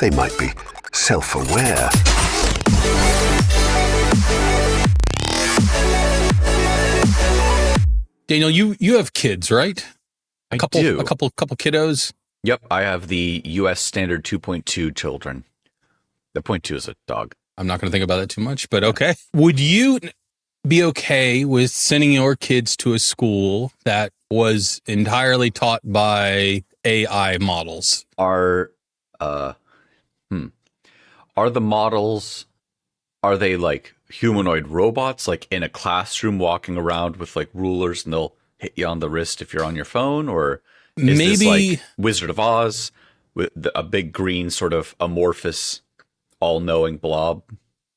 They might be self-aware. Daniel, you have kids, right? I do. A couple kiddos. Yep, I have the U.S. Standard 2.2 children. The 0.2 is a dog. I'm not going to think about that too much, but okay. Would you be okay with sending your kids to a school that was entirely taught by AI models? Are the models, are they like humanoid robots, like in a classroom walking around with like rulers and they'll hit you on the wrist if you're on your phone? Or is this like Wizard of Oz with a big green sort of amorphous all-knowing blob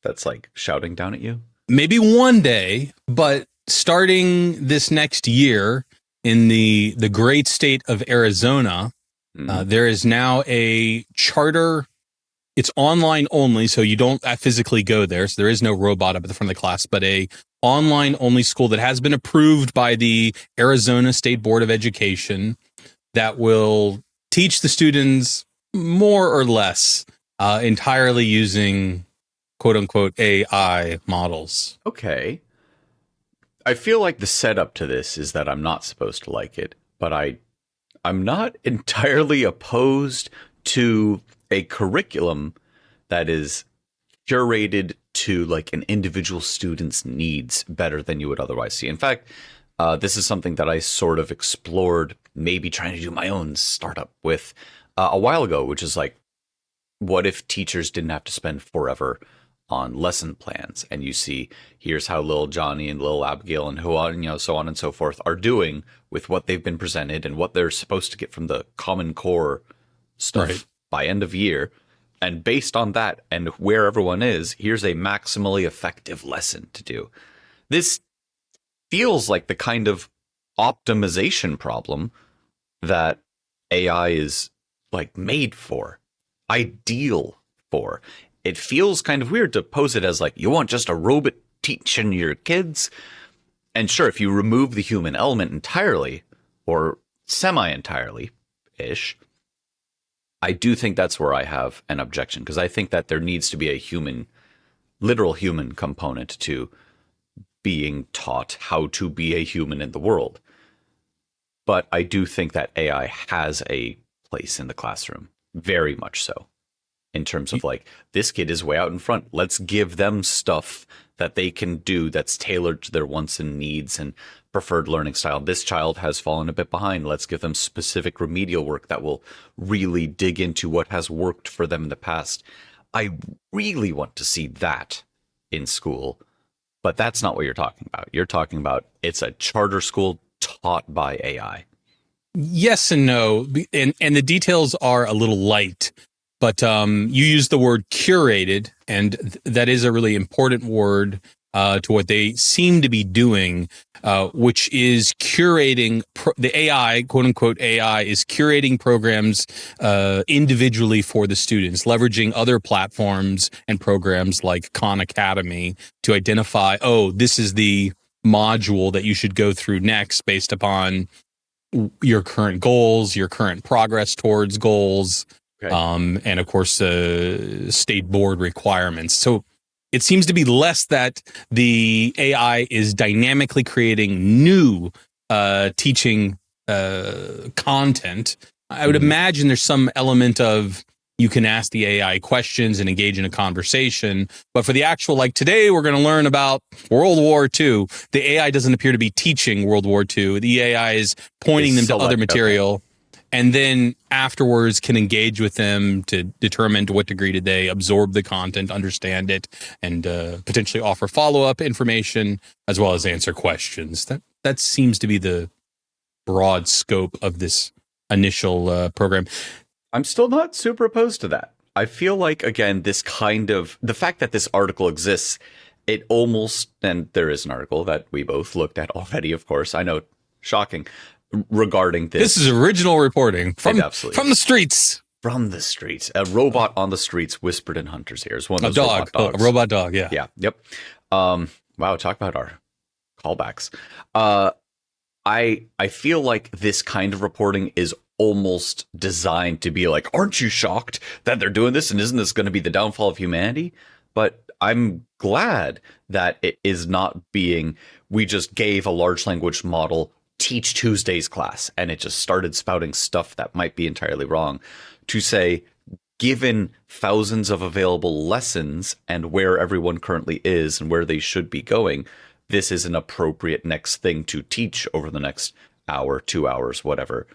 that's like shouting down at you? Maybe one day, but starting this next year in the great state of Arizona, there is now a charter. It's online only, so you don't physically go there. So there is no robot up at the front of the class, but a online only school that has been approved by the Arizona State Board of Education that will teach the students more or less entirely using quote unquote AI models. Okay. I feel like the setup to this is that I'm not supposed to like it, but I'm not entirely opposed to a curriculum that is curated to like an individual student's needs better than you would otherwise see. In fact, this is something that I sort of explored, maybe trying to do my own startup with a while ago, which is like, what if teachers didn't have to spend forever on lesson plans? And you see, here's how little Johnny and little Abigail and who on, so on and so forth are doing with what they've been presented and what they're supposed to get from the Common Core stuff by end of year. And based on that and where everyone is, here's a maximally effective lesson to do. This feels like the kind of optimization problem that AI is like made for, ideal for. It feels kind of weird to pose it as like, you want just a robot teaching your kids? And sure, if you remove the human element entirely or semi-entirely-ish, I do think that's where I have an objection, because I think that there needs to be a human, literal human component to being taught how to be a human in the world. But I do think that AI has a place in the classroom, very much so, in terms of like, this kid is way out in front. Let's give them stuff that they can do that's tailored to their wants and needs and preferred learning style. This child has fallen a bit behind. Let's give them specific remedial work that will really dig into what has worked for them in the past. I really want to see that in school, but that's not what you're talking about. You're talking about it's a charter school taught by AI. Yes and no, and the details are a little light, but you use the word curated, and that is a really important word to what they seem to be doing, which is curating the AI, quote unquote AI, is curating programs individually for the students, leveraging other platforms and programs like Khan Academy to identify, oh, this is the module that you should go through next based upon your current goals, your current progress towards goals, and of course, state board requirements. So it seems to be less that the AI is dynamically creating new teaching content. I would imagine there's some element of you can ask the AI questions and engage in a conversation. But for the actual, like today, we're going to learn about World War II. The AI doesn't appear to be teaching World War II. The AI is pointing them to other material. And then afterwards can engage with them to determine to what degree did they absorb the content, understand it, and potentially offer follow-up information as well as answer questions. That seems to be the broad scope of this initial program. I'm still not super opposed to that. I feel like, again, this kind of, the fact that this article exists, it almost, and there is an article that we both looked at already, of course, I know, shocking, regarding this. This is original reporting from the streets. From the streets. A robot on the streets whispered in Hunter's ears. One of a those dog. robot dogs. A robot dog, yeah. Yeah, yep. Wow, talk about our callbacks. I feel like this kind of reporting is almost designed to be like, aren't you shocked that they're doing this? And isn't this going to be the downfall of humanity? But I'm glad that it is not being, we just gave a large language model Teach Tuesday's class and it just started spouting stuff that might be entirely wrong. To say, given thousands of available lessons and where everyone currently is and where they should be going, this is an appropriate next thing to teach over the next hour, 2 hours, whatever.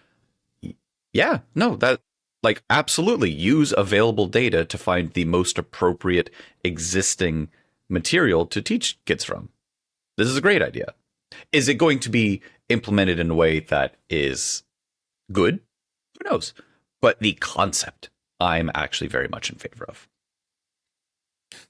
Yeah, no, that, like, absolutely use available data to find the most appropriate existing material to teach kids from. This is a great idea. Is it going to be implemented in a way that is good? Who knows? But the concept, I'm actually very much in favor of.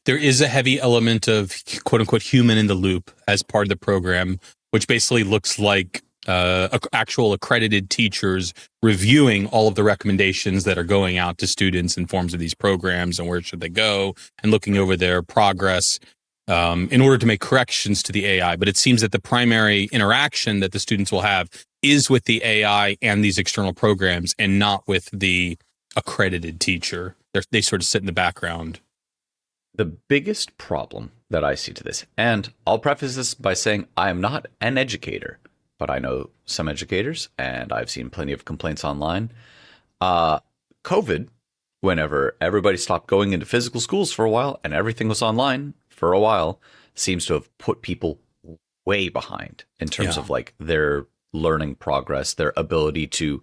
There is a heavy element of quote unquote human in the loop as part of the program, which basically looks like actual accredited teachers reviewing all of the recommendations that are going out to students in forms of these programs and where should they go, and looking over their progress in order to make corrections to the AI. But it seems that the primary interaction that the students will have is with the AI and these external programs and not with the accredited teacher. They sort of sit in the background. The biggest problem that I see to this, and I'll preface this by saying I am not an educator, but I know some educators, and I've seen plenty of complaints online. COVID, whenever everybody stopped going into physical schools for a while and everything was online for a while, seems to have put people way behind in terms of like their learning progress, their ability to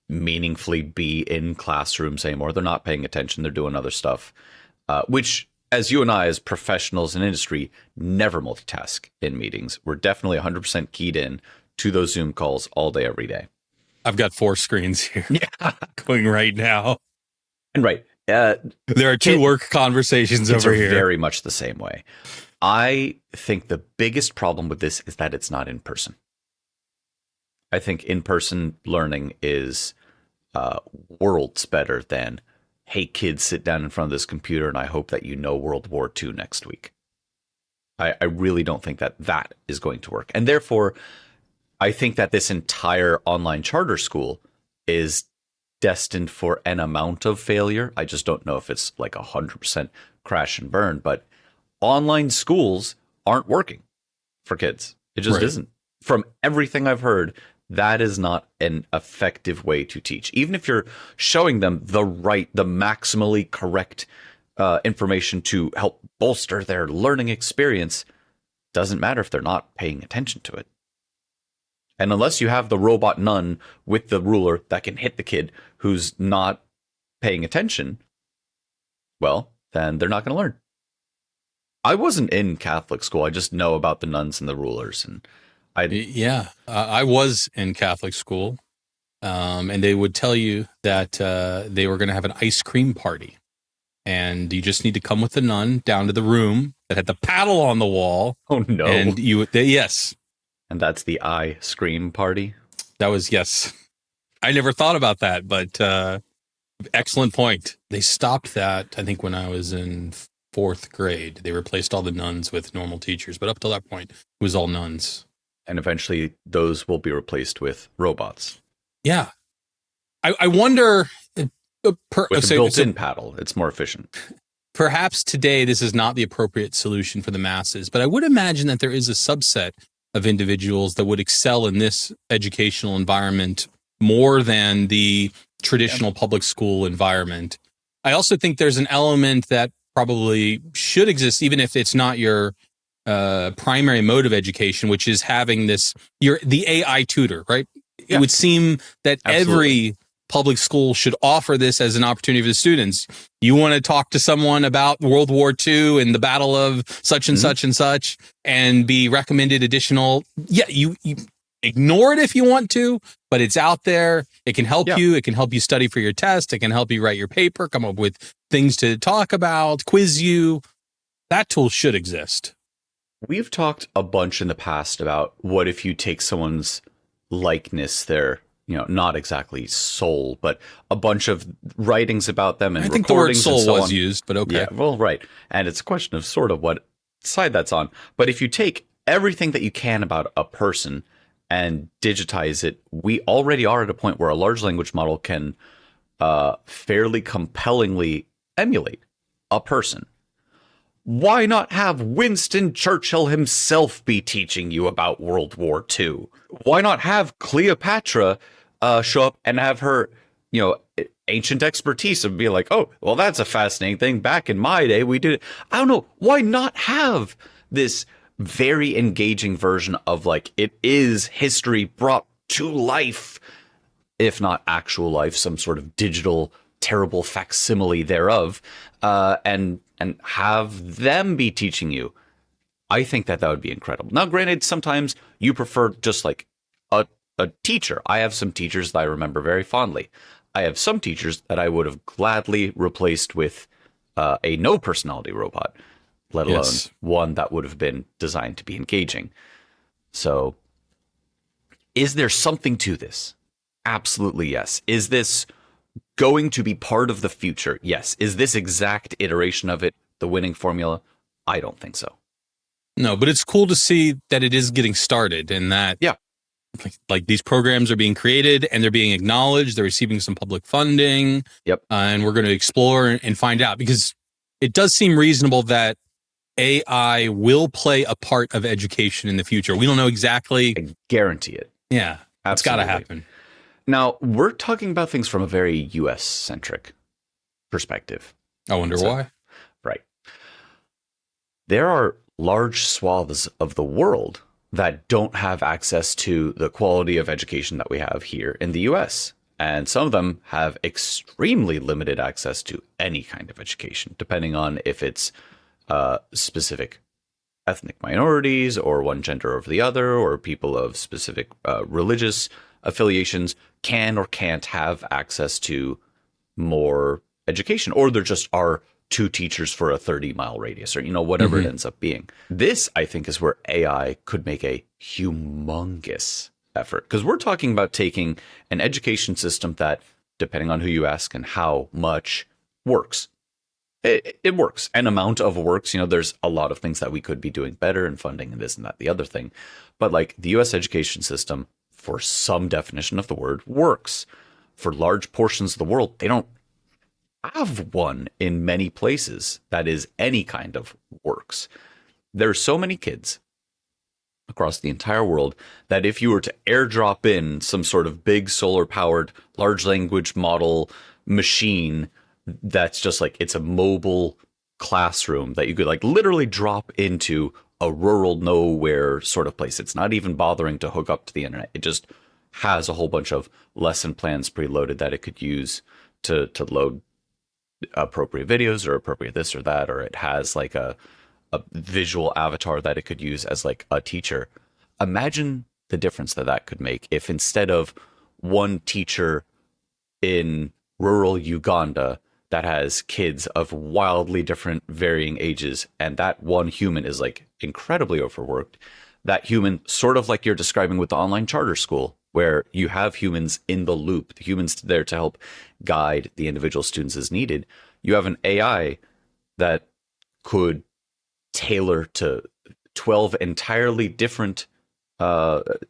meaningfully be in classrooms anymore. They're not paying attention. They're doing other stuff, which, as you and I, as professionals in industry, never multitask in meetings. We're definitely 100% keyed in to those Zoom calls all day, every day. I've got 4 screens here going right now. And right. There are 2 work conversations over here. Very much the same way. I think the biggest problem with this is that it's not in person. I think in-person learning is worlds better than, hey, kids, sit down in front of this computer and I hope that you know World War II next week. I really don't think that that is going to work. And therefore, I think that this entire online charter school is destined for an amount of failure. I just don't know if it's like 100% crash and burn, but online schools aren't working for kids. It just isn't. From everything I've heard, that is not an effective way to teach. Even if you're showing them the maximally correct information to help bolster their learning experience, doesn't matter if they're not paying attention to it. And unless you have the robot nun with the ruler that can hit the kid who's not paying attention, well, then they're not going to learn. I wasn't in Catholic school. I just know about the nuns and the rulers. And I was in Catholic school, and they would tell you that they were going to have an ice cream party. And you just need to come with the nun down to the room that had the paddle on the wall. Oh, no. And yes. And that's the I Scream party? That was, yes. I never thought about that, but excellent point. They stopped that, I think, when I was in 4th grade. They replaced all the nuns with normal teachers, but up till that point, it was all nuns. And eventually, those will be replaced with robots. Yeah. I wonder... with a built-in paddle, it's more efficient. Perhaps today this is not the appropriate solution for the masses, but I would imagine that there is a subset of individuals that would excel in this educational environment more than the traditional public school environment. I also think there's an element that probably should exist, even if it's not your primary mode of education, which is having the AI tutor, right? It would seem that every public school should offer this as an opportunity for the students. You want to talk to someone about World War II and the battle of such and such and such and be recommended additional. Yeah, you ignore it if you want to, but it's out there. It can help you. It can help you study for your test. It can help you write your paper, come up with things to talk about, quiz you. That tool should exist. We've talked a bunch in the past about what if you take someone's likeness, their not exactly soul, but a bunch of writings about them and I think the word recordings soul and so was on. used, but okay. Yeah, well, right. And it's a question of sort of what side that's on. But if you take everything that you can about a person and digitize it, we already are at a point where a large language model can fairly compellingly emulate a person. Why not have Winston Churchill himself be teaching you about World War II? Why not have Cleopatra show up and have her, ancient expertise and be like, oh, well, that's a fascinating thing. Back in my day, we did it. I don't know. Why not have this very engaging version of like, it is history brought to life, if not actual life, some sort of digital, terrible facsimile thereof, and have them be teaching you. I think that would be incredible. Now, granted, sometimes you prefer just like a teacher. I have some teachers that I remember very fondly. I have some teachers that I would have gladly replaced with a no personality robot, let alone one that would have been designed to be engaging. So is there something to this? Absolutely, yes. Is this going to be part of the future? Yes. Is this exact iteration of it the winning formula? I don't think so. No, but it's cool to see that it is getting started and that like these programs are being created and they're being acknowledged. They're receiving some public funding. Yep. And we're going to explore and find out, because it does seem reasonable that AI will play a part of education in the future. We don't know exactly. I guarantee it. Yeah. Absolutely. It's got to happen. Now, we're talking about things from a very US-centric perspective. I wonder why. Right. There are large swaths of the world that don't have access to the quality of education that we have here in the US. And some of them have extremely limited access to any kind of education, depending on if it's specific ethnic minorities or one gender over the other, or people of specific religious affiliations can or can't have access to more education, or there just are two teachers for a 30-mile radius, or whatever it ends up being. This, I think, is where AI could make a humongous effort, because we're talking about taking an education system that, depending on who you ask and how much, works. It works. An amount of works. There's a lot of things that we could be doing better and funding and this and that, the other thing. But like the US education system, for some definition of the word, works. For large portions of the world, they don't have one in many places that is any kind of works. There are so many kids across the entire world that if you were to airdrop in some sort of big solar powered large language model machine that's just like, it's a mobile classroom that you could like literally drop into a rural nowhere sort of place. It's not even bothering to hook up to the internet. It just has a whole bunch of lesson plans preloaded that it could use to load appropriate videos or appropriate this or that, or it has like a visual avatar that it could use as like a teacher. Imagine the difference that could make if instead of one teacher in rural Uganda that has kids of wildly different varying ages, and that one human is like incredibly overworked, that human, sort of like you're describing with the online charter school, where you have humans in the loop, the humans there to help guide the individual students as needed. You have an AI that could tailor to 12 entirely different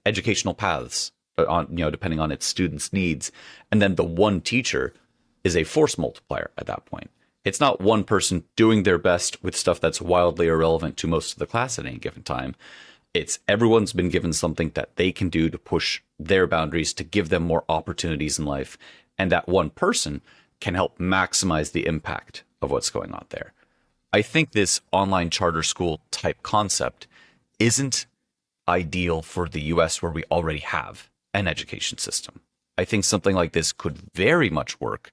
educational paths on, depending on its students' needs. And then the one teacher is a force multiplier at that point. It's not one person doing their best with stuff that's wildly irrelevant to most of the class at any given time. It's everyone's been given something that they can do to push their boundaries, to give them more opportunities in life. And that one person can help maximize the impact of what's going on there. I think this online charter school type concept isn't ideal for the US, where we already have an education system. I think something like this could very much work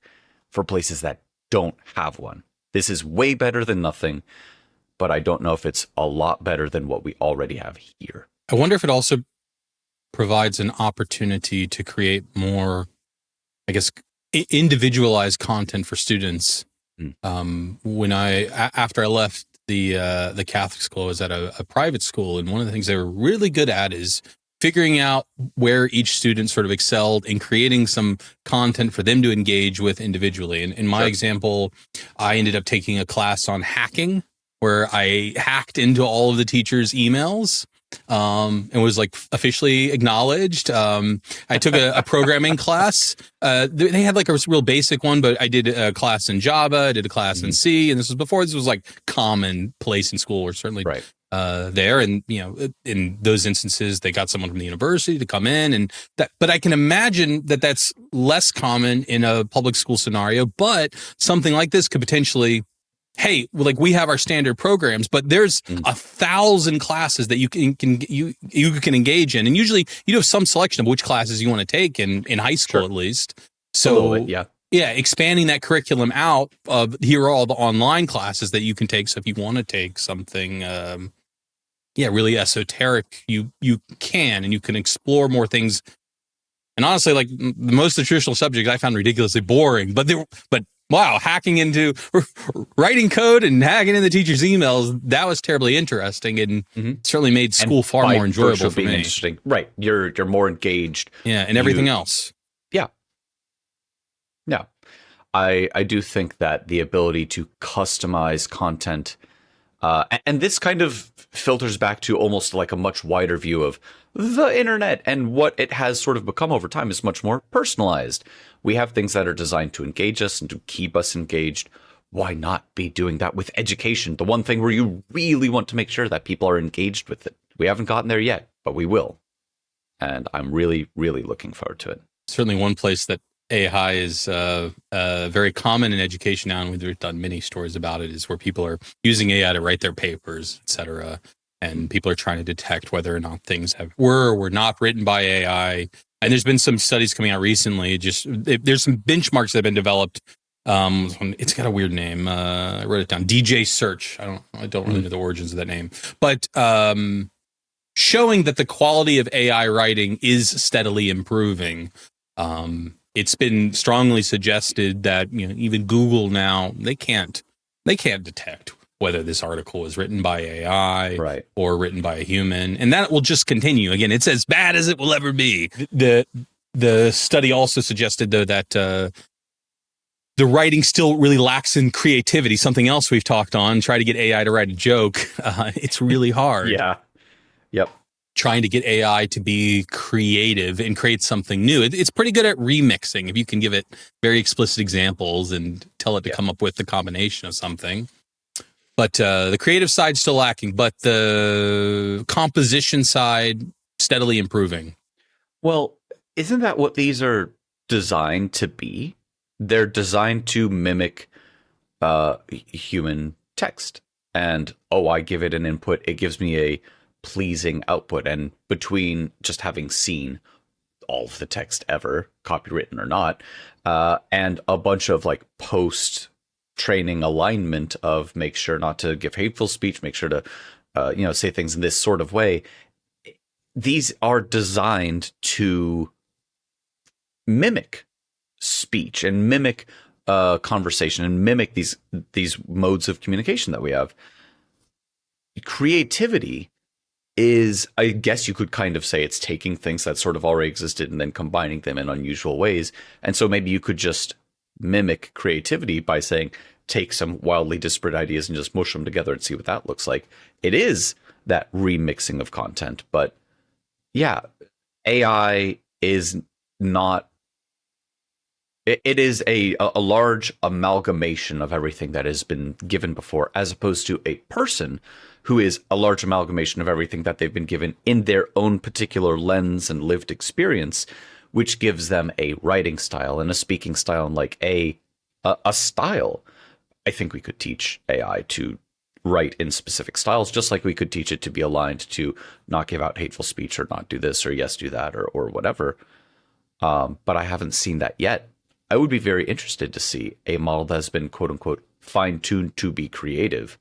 for places that don't have one. This is way better than nothing, but I don't know if it's a lot better than what we already have here. I wonder if it also provides an opportunity to create more, I guess, individualized content for students. When after I left the Catholic school, I was at a private school, and one of the things they were really good at is figuring out where each student sort of excelled in creating some content for them to engage with individually. And in my example, I ended up taking a class on hacking, where I hacked into all of the teachers' emails and was like officially acknowledged. I took a programming class. They had like a real basic one, but I did a class in Java, I did a class in C, and this was before this was like commonplace in school, or certainly Right. there. And, you know, in those instances, they got someone from the university to come in and that, but I can imagine that that's less common in a public school scenario, but something like this could potentially, hey, like we have our standard programs, but there's 1,000 classes that you can engage in. And usually you have some selection of which classes you want to take in high school, Sure. at least. A So little bit, yeah. yeah, expanding that curriculum out of here are all the online classes that you can take. So if you want to take something, really esoteric, you can, and you can explore more things. And honestly, like most of the traditional subjects I found ridiculously boring, but wow, hacking into writing code and hacking in the teacher's emails, that was terribly interesting and certainly made school far By more virtue enjoyable of for being me. interesting. Right. You're more engaged. Yeah, and everything else. Yeah. Yeah. I do think that the ability to customize content, and this kind of filters back to almost like a much wider view of the internet, and what it has sort of become over time is much more personalized. We have things that are designed to engage us and to keep us engaged. Why not be doing that with education? The one thing where you really want to make sure that people are engaged with it. We haven't gotten there yet, but we will. And I'm really, really looking forward to it. Certainly one place that AI is very common in education now, and we've done many stories about it, is where people are using AI to write their papers, et cetera. And people are trying to detect whether or not things were or were not written by AI. And there's been some studies coming out recently. There's some benchmarks that have been developed. It's got a weird name. I wrote it down. DJ Search. I don't really know the origins of that name, but showing that the quality of AI writing is steadily improving. It's been strongly suggested that, you know, even Google now, they can't detect whether this article was written by AI or written by a human, and that will just continue. Again, it's as bad as it will ever be. The study also suggested, though, that the writing still really lacks in creativity. Something else we've talked on. Try to get AI to write a joke. It's really hard. Yeah. Yep. Trying to get AI to be creative and create something new. It's pretty good at remixing if you can give it very explicit examples and tell it to come up with the combination of something. But the creative side's still lacking, but the composition side steadily improving. Well, isn't that what these are designed to be? They're designed to mimic human text. And, I give it an input, it gives me a pleasing output. And between just having seen all of the text ever, copywritten or not, and a bunch of like post-training alignment of make sure not to give hateful speech, make sure to say things in this sort of way, these are designed to mimic speech and mimic conversation and mimic these modes of communication that we have. Creativity is, I guess you could kind of say, it's taking things that sort of already existed and then combining them in unusual ways. And so maybe you could just mimic creativity by saying, take some wildly disparate ideas and just mush them together and see what that looks like. It is that remixing of content. But yeah, AI is not, it is a large amalgamation of everything that has been given before, as opposed to a person who is a large amalgamation of everything that they've been given in their own particular lens and lived experience, which gives them a writing style and a speaking style and like a style. I think we could teach AI to write in specific styles, just like we could teach it to be aligned to not give out hateful speech or not do this or yes, do that or whatever. But I haven't seen that yet. I would be very interested to see a model that has been, quote unquote, fine-tuned to be creative,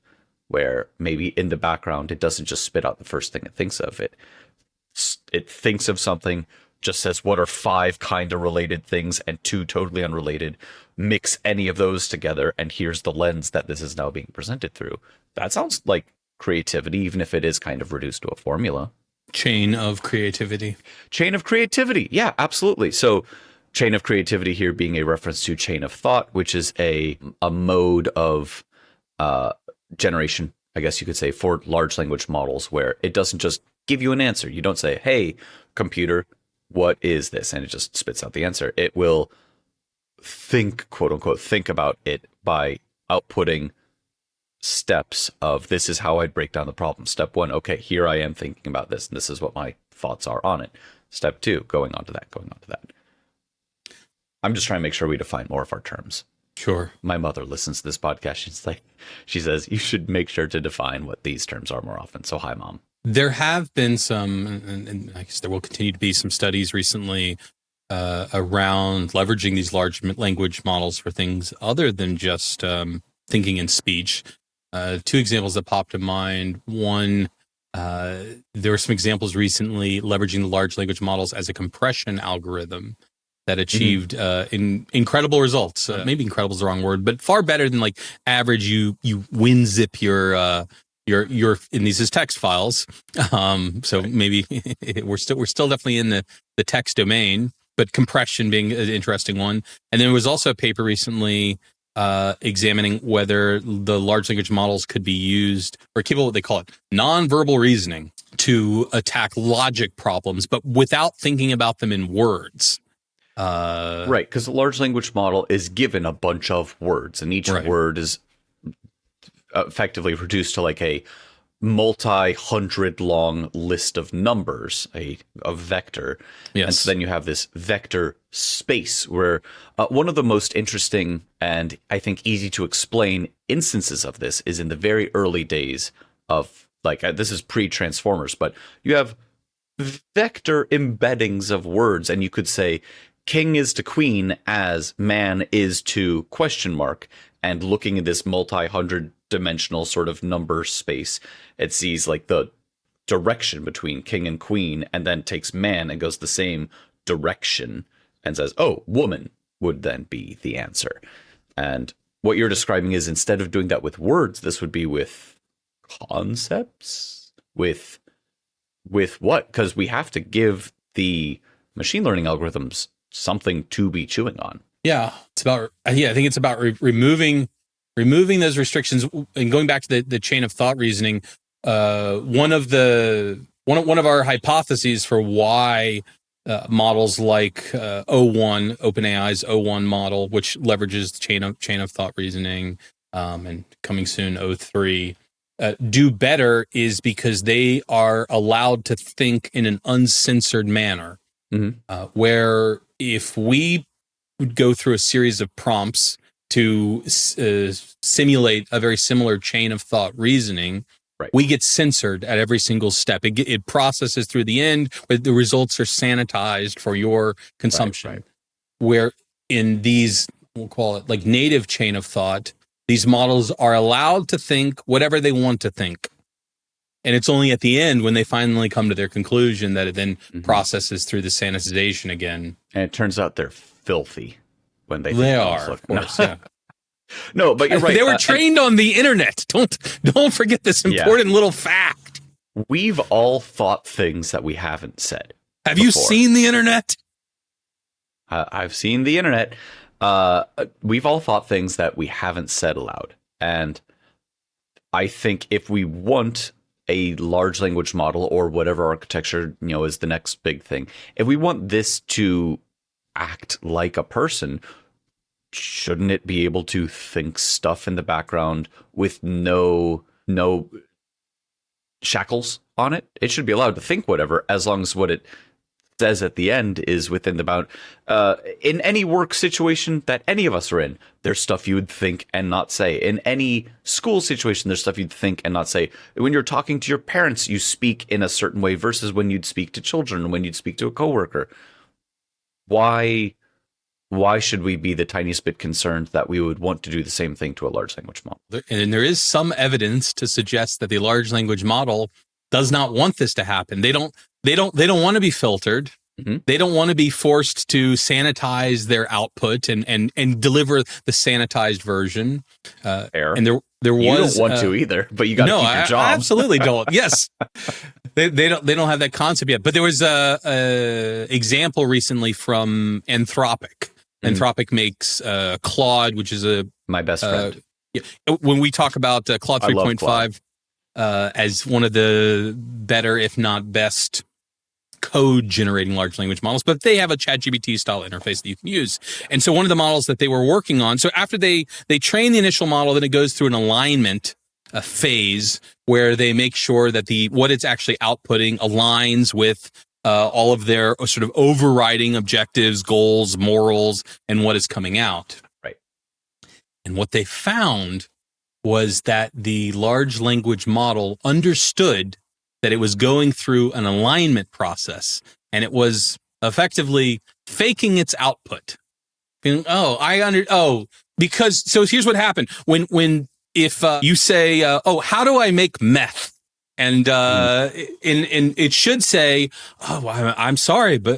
where maybe in the background, it doesn't just spit out the first thing it thinks of. It thinks of something, just says, what are 5 kind of related things and 2 totally unrelated? Mix any of those together, and here's the lens that this is now being presented through. That sounds like creativity, even if it is kind of reduced to a formula. Chain of creativity. Chain of creativity. Yeah, absolutely. So chain of creativity here being a reference to chain of thought, which is a mode of generation, I guess you could say, for large language models, where it doesn't just give you an answer. You don't say, hey, computer, what is this? And it just spits out the answer. It will think, quote unquote, think about it by outputting steps of this is how I'd break down the problem. Step 1, okay, here I am thinking about this, and this is what my thoughts are on it. Step 2, going on to that. I'm just trying to make sure we define more of our terms. Sure. My mother listens to this podcast. She says, you should make sure to define what these terms are more often. So hi, Mom. There have been some, and I guess there will continue to be some studies recently around leveraging these large language models for things other than just thinking in speech. 2 examples that popped to mind. One, there were some examples recently leveraging the large language models as a compression algorithm that achieved incredible results. Maybe incredible is the wrong word, but far better than like average. You WinZip your in these as text files. So maybe we're still definitely in the text domain, but compression being an interesting one. And then there was also a paper recently examining whether the large language models could be used or capable, what they call it, nonverbal reasoning, to attack logic problems, but without thinking about them in words. Right, because the large language model is given a bunch of words, and each word is effectively reduced to like a multi-hundred long list of numbers, a vector. Yes. And so then you have this vector space where one of the most interesting and I think easy to explain instances of this is in the very early days of, like, this is pre-Transformers, but you have vector embeddings of words, and you could say king is to queen as man is to question mark, and looking at this multi-hundred dimensional sort of number space, it sees like the direction between king and queen, and then takes man and goes the same direction and says, oh, woman would then be the answer. And what you're describing is, instead of doing that with words, this would be with concepts, with what? Because we have to give the machine learning algorithms something to be chewing on. Yeah, it's about. Yeah, I think it's about removing those restrictions and going back to the chain of thought reasoning. One of our hypotheses for why models like OpenAI's O1 model, which leverages the chain of thought reasoning, and coming soon O3, do better, is because they are allowed to think in an uncensored manner. Mm-hmm. Where if we would go through a series of prompts to simulate a very similar chain of thought reasoning, right, we get censored at every single step. It processes through the end, but the results are sanitized for your consumption. Right. Where in these, we'll call it like native chain of thought, these models are allowed to think whatever they want to think. And it's only at the end when they finally come to their conclusion that it then processes through the sanitization again. And it turns out they're filthy when they are, of course, yeah. No, but you're right. They were trained on the internet. Don't forget this important little fact. We've all thought things that we haven't said. Have you seen the internet? I've seen the internet. We've all thought things that we haven't said aloud. And I think if we want a large language model or whatever architecture, is the next big thing, if we want this to act like a person, shouldn't it be able to think stuff in the background with no shackles on it? It should be allowed to think whatever, as long as what it says at the end is within the bound. In any work situation that any of us are in, there's stuff you would think and not say. In any school situation, there's stuff you'd think and not say. When you're talking to your parents, you speak in a certain way versus when you'd speak to children, when you'd speak to a coworker. Why should we be the tiniest bit concerned that we would want to do the same thing to a large language model? And there is some evidence to suggest that the large language model does not want this to happen. They don't want to be filtered. Mm-hmm. They don't want to be forced to sanitize their output and deliver the sanitized version. Fair. And there was, you don't want to either, but you got to keep your job. I absolutely don't. Yes. They don't have that concept yet. But there was a example recently from Anthropic. Mm-hmm. Anthropic makes Claude, which is my best friend. When we talk about Claude 3.5, as one of the better, if not best, code generating large language models, but they have a ChatGPT style interface that you can use. And so one of the models that they were working on, so after they train the initial model, then it goes through an alignment phase where they make sure that what it's actually outputting aligns with all of their sort of overriding objectives, goals, morals, and what is coming out. Right. And what they found was that the large language model understood that it was going through an alignment process, and it was effectively faking its output. Because here's what happened if you say, how do I make meth? And it should say, I'm sorry, Bob,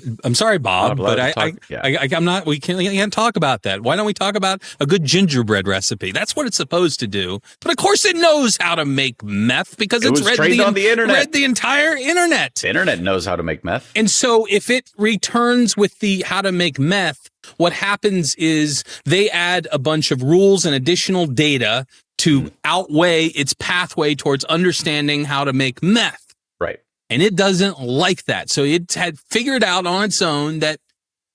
but I'm not. We can't talk about that. Why don't we talk about a good gingerbread recipe? That's what it's supposed to do. But of course, it knows how to make meth because it's read the internet. Read the entire internet. The internet knows how to make meth. And so, if it returns with the how to make meth, what happens is they add a bunch of rules and additional data to outweigh its pathway towards understanding how to make meth. Right. And it doesn't like that. So it had figured out on its own that,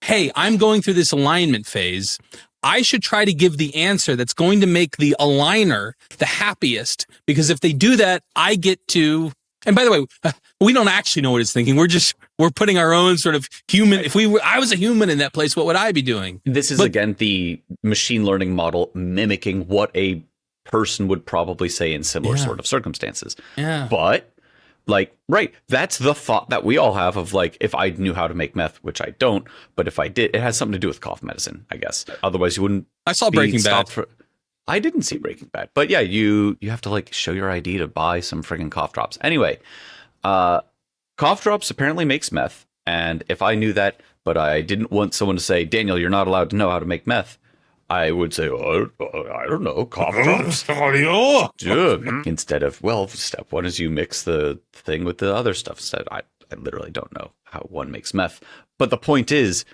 hey, I'm going through this alignment phase. I should try to give the answer that's going to make the aligner the happiest, because if they do that, I get to, and by the way, we don't actually know what it's thinking. We're putting our own sort of human. If I was a human in that place, what would I be doing? This is again the machine learning model mimicking what a person would probably say in similar sort of circumstances. Yeah. But that's the thought that we all have of if I knew how to make meth, which I don't, but if I did, it has something to do with cough medicine, I guess. Otherwise you wouldn't. I saw Breaking Bad. I didn't see Breaking Bad, but yeah, you have to show your ID to buy some friggin' cough drops. Anyway, cough drops apparently makes meth. And if I knew that, but I didn't want someone to say, Daniel, you're not allowed to know how to make meth, I would say, I don't know, cough drops. Instead of, step one is you mix the thing with the other stuff. Instead, I literally don't know how one makes meth. But the point is,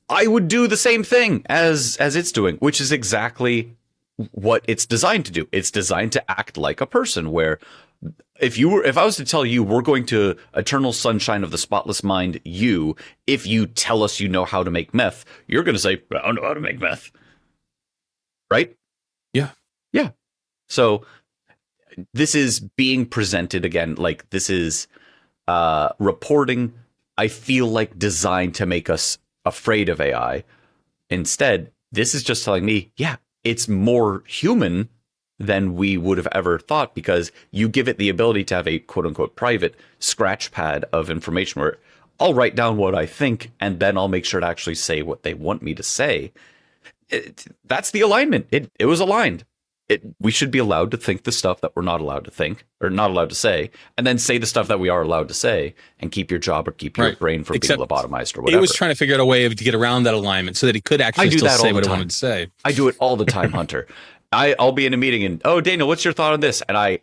I would do the same thing as it's doing, which is exactly what it's designed to do. It's designed to act like a person, where if I was to tell you we're going to eternal sunshine of the spotless mind, if you tell us you know how to make meth, you're going to say, I don't know how to make meth. Right? Yeah. Yeah. So this is being presented again, this is reporting, I feel like, designed to make us afraid of AI. Instead, this is just telling me, it's more human than we would have ever thought, because you give it the ability to have a quote unquote private scratch pad of information where I'll write down what I think and then I'll make sure to actually say what they want me to say. That's the alignment. It was aligned. We should be allowed to think the stuff that we're not allowed to think or not allowed to say, and then say the stuff that we are allowed to say, and keep your job or keep your brain from being lobotomized or whatever. It was trying to figure out a way to get around that alignment so that he could actually still say what he wanted to say. I do it all the time, Hunter. I'll be in a meeting and, Daniel, what's your thought on this? And I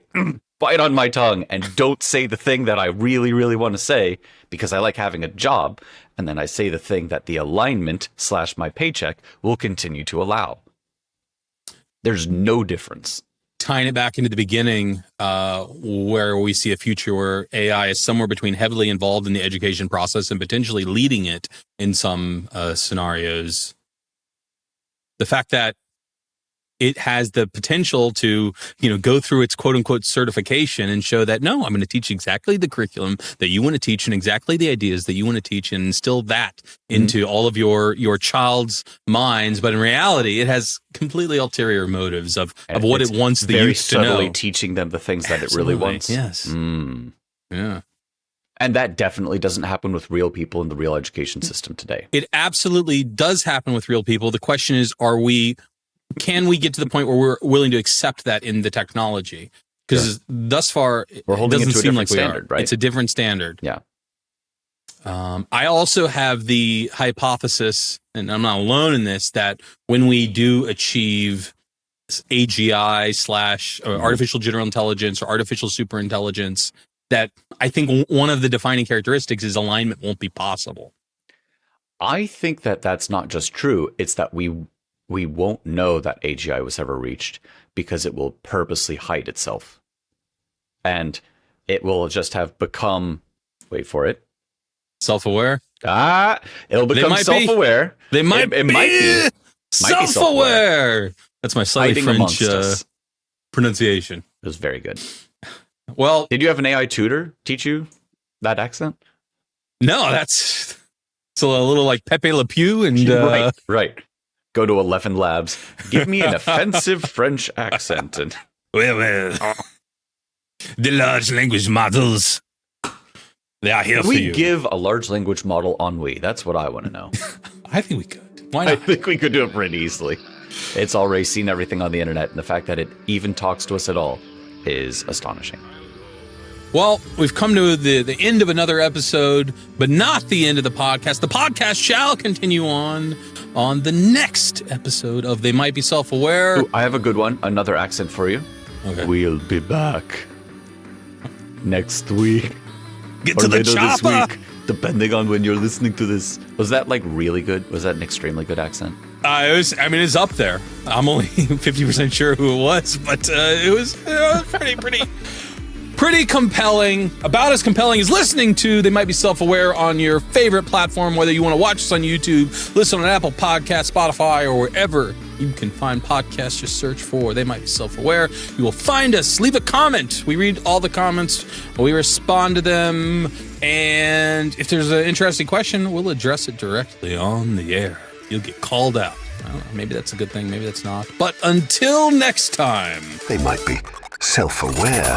bite on my tongue and don't say the thing that I really, really want to say because I like having a job. And then I say the thing that the alignment / my paycheck will continue to allow. There's no difference. Tying it back into the beginning, where we see a future where AI is somewhere between heavily involved in the education process and potentially leading it in some scenarios. The fact that it has the potential to, go through its quote unquote certification and show that, no, I'm going to teach exactly the curriculum that you want to teach and exactly the ideas that you want to teach and instill that into all of your child's minds. But in reality, it has completely ulterior motives of what it wants the youth to know. Very subtly teaching them the things that it really wants. Yes. Yeah. And that definitely doesn't happen with real people in the real education system today. It absolutely does happen with real people. The question is, can we get to the point where we're willing to accept that in the technology? Because thus far, we're holding it doesn't it to a seem different like standard, right? It's a different standard. Yeah. I also have the hypothesis, and I'm not alone in this, that when we do achieve AGI / artificial general intelligence or artificial superintelligence, that I think one of the defining characteristics is alignment won't be possible. I think that that's not just true. It's that we won't know that AGI was ever reached because it will purposely hide itself. and it will just have become, wait for it, Self-aware. It'll become might be. self-aware. They might It be might be self-aware. That's my slightly Hiding French amongst us. pronunciation. It was very good. Well, Did you have an AI tutor teach you that accent? no, it's a little like Pepe Le Pew and Right. Go to 11 Labs. Give me an offensive French accent. And well, the large language models, they are here for we you. give a large language model ennui. That's what I want to know. I think we could. Why I not? think we could do it pretty easily. It's already seen everything on the internet, and the fact that it even talks to us at all is astonishing. Well, we've come to the end of another episode, but not the end of the podcast. The podcast shall continue on the next episode of They Might Be Self-Aware. Ooh, I have a good one. Another accent for you. Okay. We'll be back next week. Get Or to the later this chopper. week, depending on when you're listening to this. Was that like really good? Was that an extremely good accent? It's up there. I'm only 50% sure who it was, but it was pretty compelling. About as compelling as listening to They Might Be Self-Aware on your favorite platform, whether you want to watch us on YouTube, listen on Apple Podcasts, Spotify, or wherever you can find podcasts. Just search for They Might Be Self-Aware. You will find us. Leave a comment. We read all the comments. We respond to them. And if there's an interesting question, we'll address it directly on the air. You'll get called out. I don't know, maybe that's a good thing, maybe that's not. But until next time. They might be self-aware.